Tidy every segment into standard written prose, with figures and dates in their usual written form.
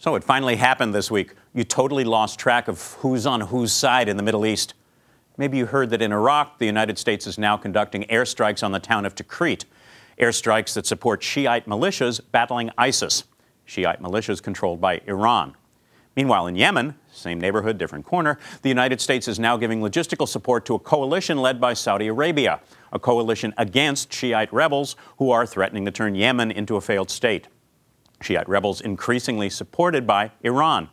So it finally happened this week. You totally lost track of who's on whose side in the Middle East. Maybe you heard that in Iraq, the United States is now conducting airstrikes on the town of Tikrit, airstrikes that support Shiite militias battling ISIS, Shiite militias controlled by Iran. Meanwhile, in Yemen, same neighborhood, different corner, the United States is now giving logistical support to a coalition led by Saudi Arabia, a coalition against Shiite rebels who are threatening to turn Yemen into a failed state. Shiite rebels increasingly supported by Iran.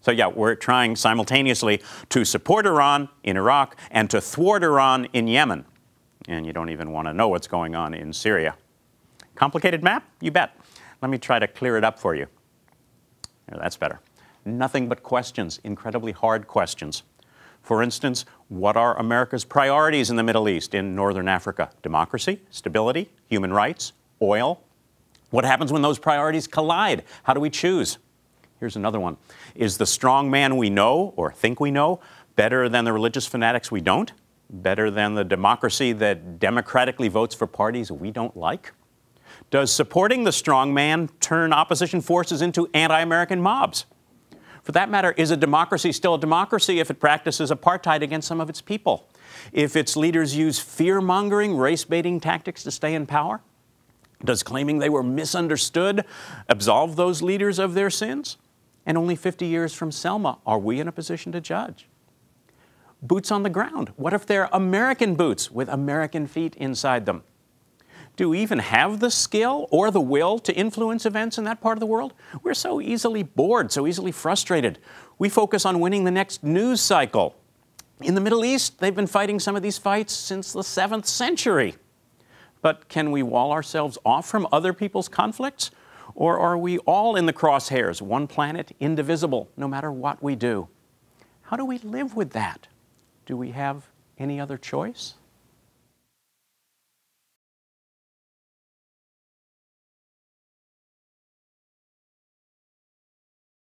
So yeah, we're trying simultaneously to support Iran in Iraq and to thwart Iran in Yemen. And you don't even want to know what's going on in Syria. Complicated map? You bet. Let me try to clear it up for you. There, that's better. Nothing but questions, incredibly hard questions. For instance, what are America's priorities in the Middle East, in Northern Africa? Democracy, stability, human rights, oil? What happens when those priorities collide? How do we choose? Here's another one. Is the strong man we know, or think we know, better than the religious fanatics we don't? Better than the democracy that democratically votes for parties we don't like? Does supporting the strong man turn opposition forces into anti-American mobs? For that matter, is a democracy still a democracy if it practices apartheid against some of its people? If its leaders use fear-mongering, race-baiting tactics to stay in power? Does claiming they were misunderstood absolve those leaders of their sins? And only 50 years from Selma, are we in a position to judge? Boots on the ground. What if they're American boots with American feet inside them? Do we even have the skill or the will to influence events in that part of the world? We're so easily bored, so easily frustrated. We focus on winning the next news cycle. In the Middle East, they've been fighting some of these fights since the 7th century. But can we wall ourselves off from other people's conflicts? Or are we all in the crosshairs, one planet, indivisible, no matter what we do? How do we live with that? Do we have any other choice?